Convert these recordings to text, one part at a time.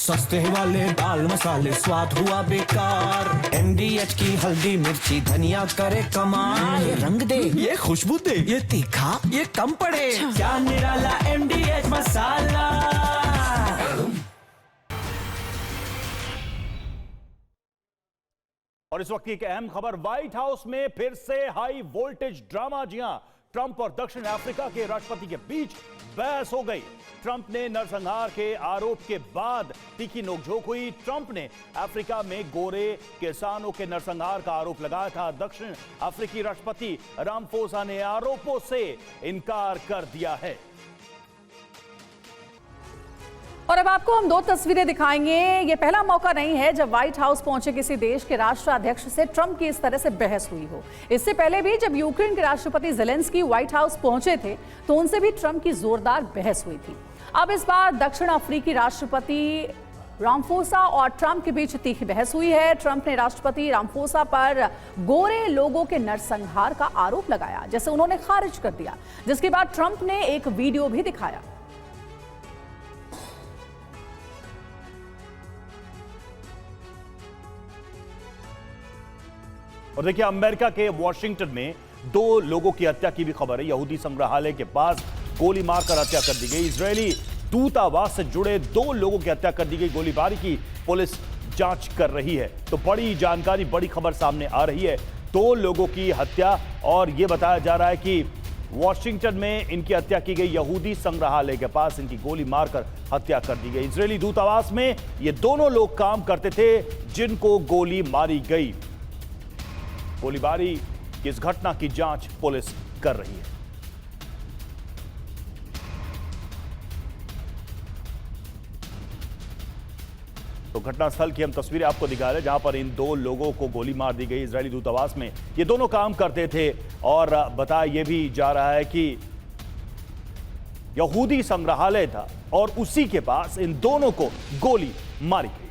सस्ते वाले दाल मसाले स्वाद हुआ बेकार। MDH की हल्दी मिर्ची धनिया करे कमाल। ये रंग दे, ये खुशबू दे, ये तीखा, ये कम पड़े। क्या निराला MDH मसाला। और इस वक्त की एक अहम खबर, व्हाइट हाउस में फिर से हाई वोल्टेज ड्रामा। जी हां, ट्रंप और दक्षिण अफ्रीका के राष्ट्रपति के बीच बहस हो गई। ट्रंप ने नरसंहार के आरोप के बाद तीखी नोकझोंक हुई। ट्रंप ने अफ्रीका में गोरे किसानों के नरसंहार का आरोप लगाया था। दक्षिण अफ्रीकी राष्ट्रपति रामफोसा ने आरोपों से इनकार कर दिया है। और अब आपको हम दो तस्वीरें दिखाएंगे। ये पहला मौका नहीं है जब व्हाइट हाउस पहुंचे किसी देश के राष्ट्राध्यक्ष से ट्रंप की इस तरह से बहस हुई हो। इससे पहले भी जब यूक्रेन के राष्ट्रपति ज़ेलेंस्की व्हाइट हाउस पहुंचे थे तो उनसे भी ट्रंप की जोरदार बहस हुई थी। अब इस बार दक्षिण अफ्रीकी राष्ट्रपति रामफोसा और ट्रंप के बीच तीखी बहस हुई है। ट्रंप ने राष्ट्रपति रामफोसा पर गोरे लोगों के नरसंहार का आरोप लगाया, जिसे उन्होंने खारिज कर दिया, जिसके बाद ट्रंप ने एक वीडियो भी दिखाया। और देखिए, अमेरिका के वॉशिंगटन में 2 लोगों की हत्या की भी खबर है। यहूदी संग्रहालय के पास गोली मारकर हत्या कर दी गई। इजरायली दूतावास से जुड़े 2 लोगों की हत्या कर दी गई। गोलीबारी की पुलिस जांच कर रही है। तो बड़ी जानकारी, बड़ी खबर सामने आ रही है। 2 लोगों की हत्या, और यह बताया जा रहा है कि वॉशिंगटन में इनकी हत्या की गई। यहूदी संग्रहालय के पास इनकी गोली मारकर हत्या कर दी गई। इजरायली दूतावास में ये दोनों लोग काम करते थे जिनको गोली मारी गई। गोलीबारी की इस घटना की जांच पुलिस कर रही है। तो घटनास्थल की हम तस्वीरें आपको दिखा रहे हैं, जहां पर इन 2 लोगों को गोली मार दी गई। इजरायली दूतावास में ये दोनों काम करते थे, और बताया यह भी जा रहा है कि यहूदी संग्रहालय था और उसी के पास इन दोनों को गोली मारी गई।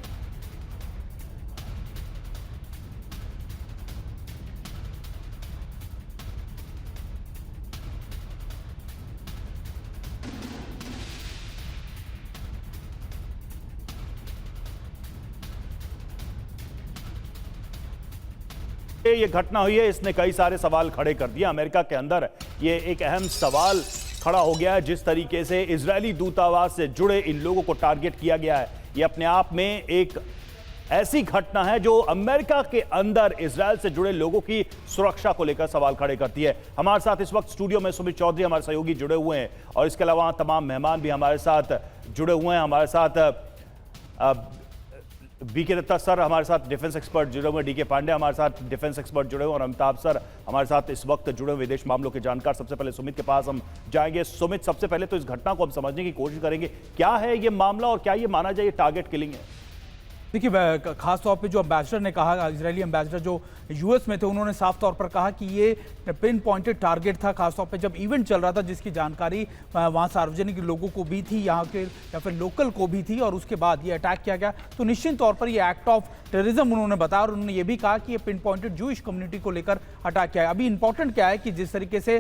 ये घटना हुई है, इसने कई सारे सवाल खड़े कर दिए। अमेरिका के अंदर ये एक अहम सवाल खड़ा हो गया है, जिस तरीके से इजरायली दूतावास से जुड़े इन लोगों को टारगेट किया गया है। ये अपने आप में एक ऐसी घटना है जो अमेरिका के अंदर इजरायल से जुड़े लोगों की सुरक्षा को लेकर सवाल खड़े करती है। हमारे साथ इस वक्त स्टूडियो में सुमित चौधरी हमारे सहयोगी जुड़े हुए हैं, और इसके अलावा तमाम मेहमान भी हमारे साथ जुड़े हुए हैं। हमारे साथ बीके दत्ता सर हमारे साथ डिफेंस एक्सपर्ट जुड़े हुए, डीके पांडे हमारे साथ डिफेंस एक्सपर्ट जुड़े हुए, और अमिताभ सर हमारे साथ इस वक्त जुड़े हुए विदेश मामलों के जानकार। सबसे पहले सुमित के पास हम जाएंगे। सुमित, सबसे पहले तो इस घटना को हम समझने की कोशिश करेंगे। क्या है ये मामला, और क्या ये माना जाए टारगेट किलिंग है? देखिए, खास तौर पे जो एम्बेसडर ने कहा, इजरायली एम्बेसडर जो यूएस में थे, उन्होंने साफ तौर पर कहा कि ये पिन पॉइंटेड टारगेट था। खासतौर पे जब इवेंट चल रहा था, जिसकी जानकारी वहाँ सार्वजनिक लोगों को भी थी, यहाँ के या फिर लोकल को भी थी, और उसके बाद ये अटैक किया गया। तो निश्चित तौर पर ये एक्ट ऑफ टेररिज्म उन्होंने बताया, और उन्होंने ये भी कहा कि ये पिन पॉइंटेड जूइश कम्युनिटी को लेकर अटैक किया है। अभी इंपॉर्टेंट क्या है कि जिस तरीके से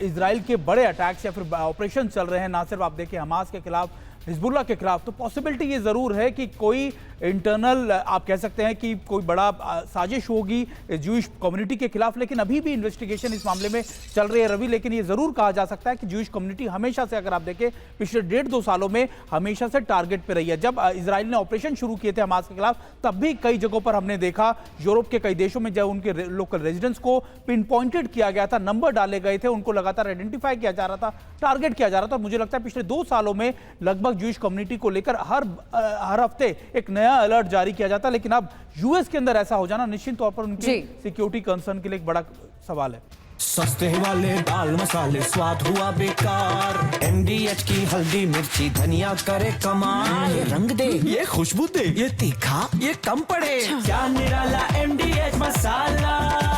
इजराइल के बड़े अटैक्स या फिर ऑपरेशन चल रहे हैं, ना सिर्फ आप देखें हमास के खिलाफ, हिजबुल्लाह के खिलाफ, तो पॉसिबिलिटी ये जरूर है कि कोई इंटरनल, आप कह सकते हैं कि कोई बड़ा साजिश होगी जूइश कम्युनिटी के खिलाफ। लेकिन अभी भी इन्वेस्टिगेशन इस मामले में चल रही है, रवि। लेकिन ये जरूर कहा जा सकता है कि जूइश कम्युनिटी हमेशा से, अगर आप देखें पिछले 1.5-2 सालों में, हमेशा से टारगेट पे रही है। जब इजराइल ने ऑपरेशन शुरू किए थे हमास के खिलाफ, तब भी कई जगहों पर हमने देखा, यूरोप के कई देशों में जब उनके लोकल रेजिडेंट्स को पिन पॉइंटेड किया गया था, नंबर डाले गए थे, उनको लगातार आइडेंटिफाई किया जा रहा था, टारगेट किया जा रहा था। और मुझे लगता है पिछले 2 सालों में लगभग जूइश कम्युनिटी को लेकर हर हफ्ते एक नया अलर्ट जारी किया जाता है। लेकिन अब यूएस के अंदर ऐसा हो जाना निश्चित तौर पर उनकी सिक्योरिटी कंसर्न के लिए एक बड़ा सवाल है। सस्ते वाले दाल मसाले स्वाद हुआ बेकार। MDH की हल्दी मिर्ची धनिया करे कमाल। ये रंग दे, ये खुशबू दे, ये तीखा, ये कम पड़े। क्या निराला MDH मसाला।